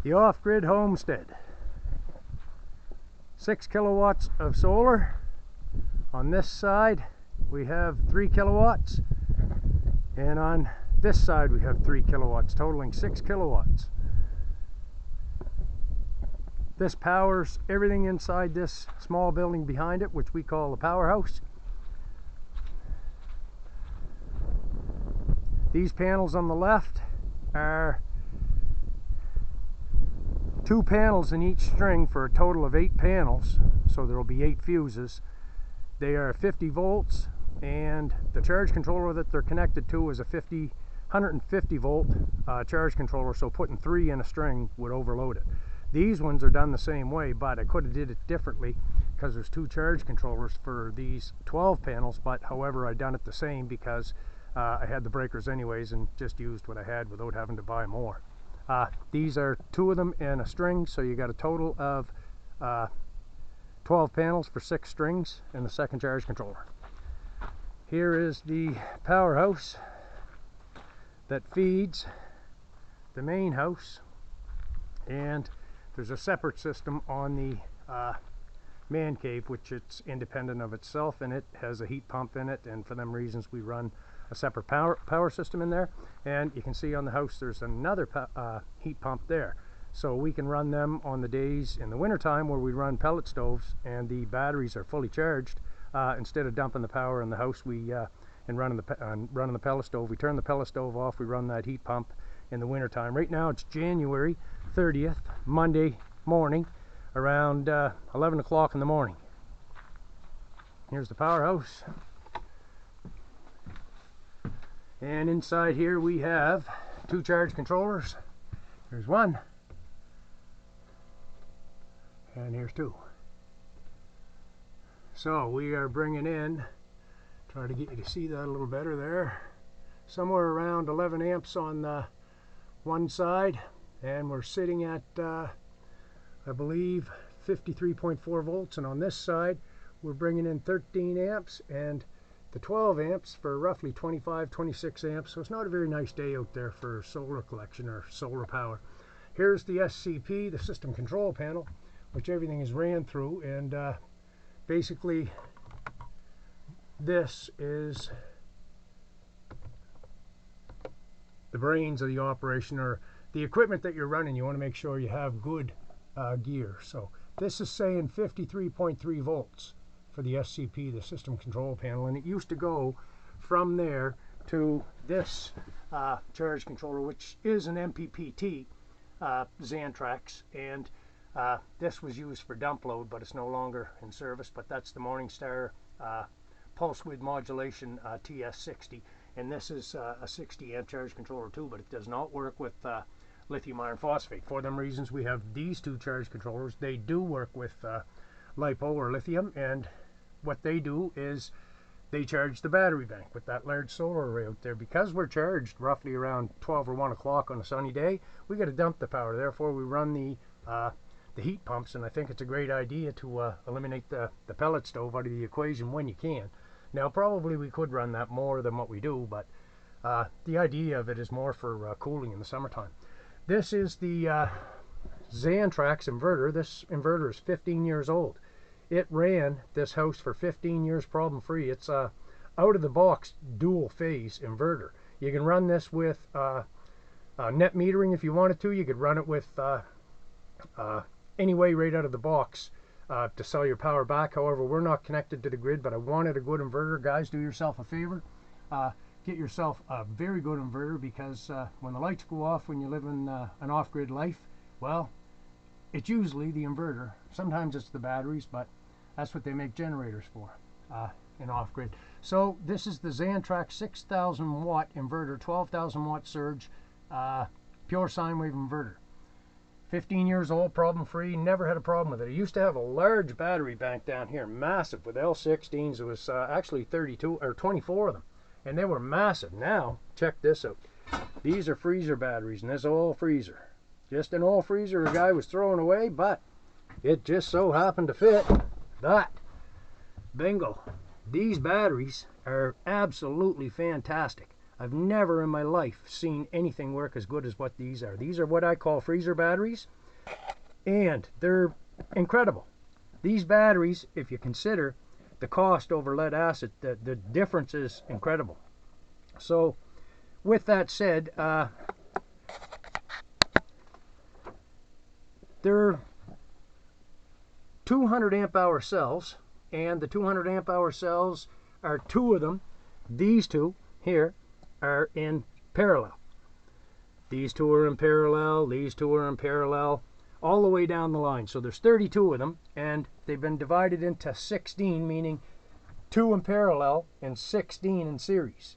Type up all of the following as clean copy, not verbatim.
The off-grid homestead. 6 kilowatts of solar. On this side we have 3 kilowatts, and on this side we have 3 kilowatts, totaling 6 kilowatts. This powers everything inside this small building behind it, which we call the powerhouse. These panels on the left are 2 panels in each string for a total of 8 panels, so there will be 8 fuses. They are 50 volts, and the charge controller that they're connected to is a 150 volt charge controller, so putting 3 in a string would overload it. These ones are done the same way, but I could have did it differently because there's 2 charge controllers for these 12 panels, but however I done it the same because I had the breakers anyways and just used what I had without having to buy more. These are 2 of them in a string, so you got a total of 12 panels for 6 strings and the second charge controller. Here is the powerhouse that feeds the main house, and there's a separate system on the man cave, which it's independent of itself, and it has a heat pump in it, and for them reasons we run a separate power system in there. And you can see on the house there's another heat pump there, so we can run them on the days in the winter time where we run pellet stoves and the batteries are fully charged. Instead of dumping the power in the house and running the pellet stove, we turn the pellet stove off, we run that heat pump in the winter time. Right now it's January 30th, Monday morning, around 11 o'clock in the morning. Here's the powerhouse, and inside here we have 2 charge controllers. Here's one, and here's 2. So we are bringing in, try to get you to see that a little better there, somewhere around 11 amps on the one side, and we're sitting at I believe 53.4 volts, and on this side we're bringing in 13 amps and the 12 amps for roughly 26 amps. So it's not a very nice day out there for solar collection or solar power. Here's the SCP, the system control panel, which everything is ran through, and basically this is the brains of the operation, or the equipment that you're running. You want to make sure you have good gear. So this is saying 53.3 volts for the SCP, the system control panel, and it used to go from there to this charge controller, which is an MPPT Xantrax, and this was used for dump load, but it's no longer in service. But that's the Morningstar pulse width modulation TS60, and this is a 60 amp charge controller too, but it does not work with lithium iron phosphate. For them reasons we have these 2 charge controllers. They do work with lipo or lithium, and what they do is they charge the battery bank with that large solar array out there. Because we're charged roughly around 12 or 1 o'clock on a sunny day, we got to dump the power. Therefore we run the heat pumps, and I think it's a great idea to eliminate the pellet stove out of the equation when you can. Now probably we could run that more than what we do, but the idea of it is more for cooling in the summertime. This is the Xantrax inverter. This inverter is 15 years old. It ran this house for 15 years problem-free. It's a out-of-the-box dual-phase inverter. You can run this with net metering if you wanted to. You could run it with anyway right out of the box to sell your power back. However, we're not connected to the grid, but I wanted a good inverter. Guys, do yourself a favor. Get yourself a very good inverter, because when the lights go off when you live in an off-grid life, well, it's usually the inverter. Sometimes it's the batteries, but that's what they make generators for in off-grid. So this is the Xantrax 6,000 watt inverter, 12,000 watt surge, pure sine wave inverter. 15 years old, problem-free, never had a problem with it. I used to have a large battery bank down here, massive, with L16s. It was actually 32 or 24 of them, and they were massive. Now, check this out. These are freezer batteries, and this oil freezer. Just an oil freezer a guy was throwing away, but it just so happened to fit. But, bingo, these batteries are absolutely fantastic. I've never in my life seen anything work as good as what these are. These are what I call freezer batteries, and they're incredible. These batteries, if you consider the cost over lead acid, the difference is incredible. So with that said, they're 200 amp hour cells, and the 200 amp hour cells are two of them. These two here are in parallel. These two are in parallel, these two are in parallel, all the way down the line. So there's 32 of them, and they've been divided into 16, meaning 2 in parallel and 16 in series.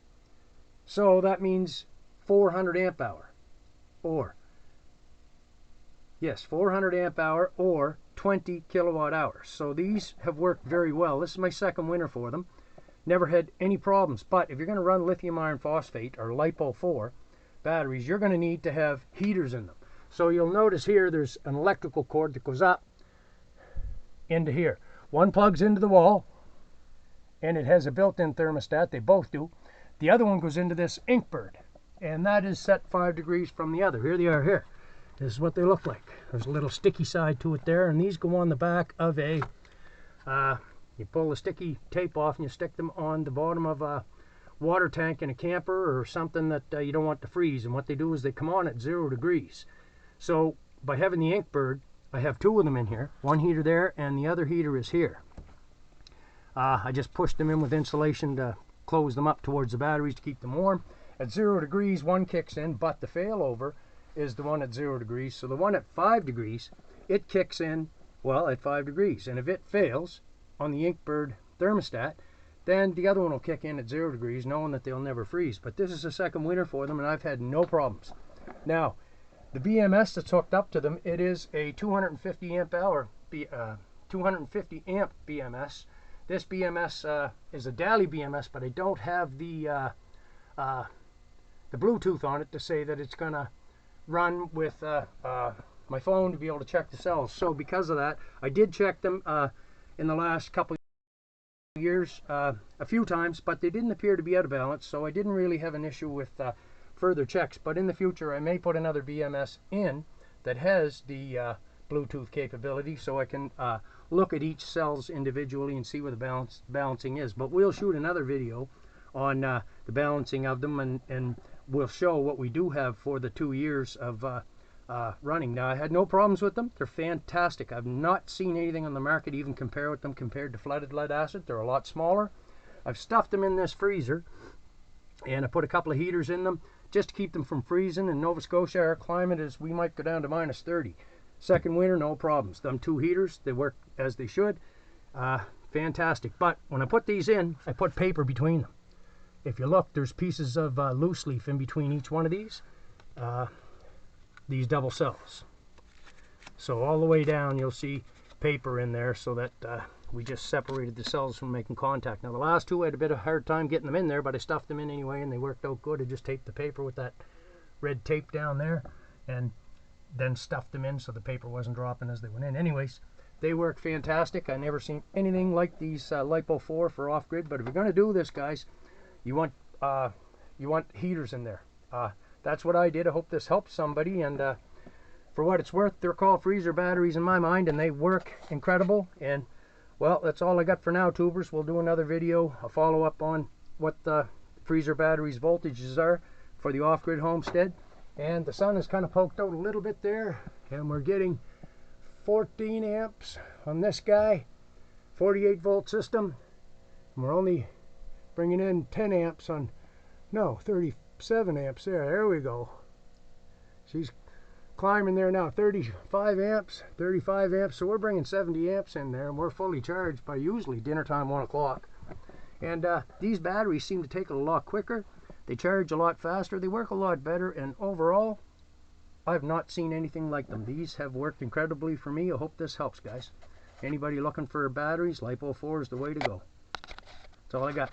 So that means 400 amp hour, or yes, 400 amp hour or 20 kilowatt hours. So these have worked very well. This is my second winter for them. Never had any problems. But if you're going to run lithium iron phosphate or LiFepo4 batteries, you're going to need to have heaters in them. So you'll notice here there's an electrical cord that goes up into here. One plugs into the wall, and it has a built-in thermostat. They both do. The other one goes into this Inkbird, and that is set 5 degrees from the other. Here they are here. This is what they look like. There's a little sticky side to it there, and these go on the back of a, you pull the sticky tape off and you stick them on the bottom of a water tank in a camper or something that you don't want to freeze. And what they do is they come on at 0 degrees. So by having the Inkbird, I have 2 of them in here. One heater there, and the other heater is here. I just pushed them in with insulation to close them up towards the batteries to keep them warm. At 0 degrees, one kicks in, but the failover is the one at 0 degrees. So the one at 5 degrees, it kicks in, well, at 5 degrees. And if it fails on the Inkbird thermostat, then the other one will kick in at 0 degrees, knowing that they'll never freeze. But this is the second winter for them, and I've had no problems. Now, the BMS that's hooked up to them, it is a 250 amp hour, 250 amp BMS. This BMS is a Dali BMS, but I don't have the Bluetooth on it to say that it's going to run with my phone to be able to check the cells. So because of that, I did check them in the last couple of years a few times, but they didn't appear to be out of balance, so I didn't really have an issue with further checks. But in the future, I may put another BMS in that has the Bluetooth capability, so I can look at each cells individually and see where the balancing is. But we'll shoot another video on the balancing of them, and we'll show what we do have for the 2 years of running. Now, I had no problems with them. They're fantastic. I've not seen anything on the market even compare with them compared to flooded lead acid. They're a lot smaller. I've stuffed them in this freezer, and I put a couple of heaters in them just to keep them from freezing. In Nova Scotia, our climate is, we might go down to minus 30. Second winter, no problems. Them 2 heaters, they work as they should. Fantastic. But when I put these in, I put paper between them. If you look, there's pieces of loose leaf in between each one of these double cells. So all the way down, you'll see paper in there, so that we just separated the cells from making contact. Now, the last 2, I had a bit of a hard time getting them in there, but I stuffed them in anyway, and they worked out good. I just taped the paper with that red tape down there, and then stuffed them in so the paper wasn't dropping as they went in. Anyways, they work fantastic. I never seen anything like these LiFepo4 for off-grid. But if you're going to do this, guys, you want heaters in there. That's what I did. I hope this helps somebody, and for what it's worth, they're called freezer batteries in my mind, and they work incredible. And well, that's all I got for now, tubers. We'll do another video, a follow-up on what the freezer batteries voltages are for the off-grid homestead. And the sun is kind of poked out a little bit there, and we're getting 14 amps on this guy, 48 volt system, and we're only bringing in 10 amps on, no, 37 amps there we go. She's climbing there now, 35 amps, so we're bringing 70 amps in there, and we're fully charged by usually dinner time, 1 o'clock. And these batteries seem to take it a lot quicker. They charge a lot faster, they work a lot better, and overall, I've not seen anything like them. These have worked incredibly for me. I hope this helps, guys. Anybody looking for batteries, LiFepo4 is the way to go. That's all I got.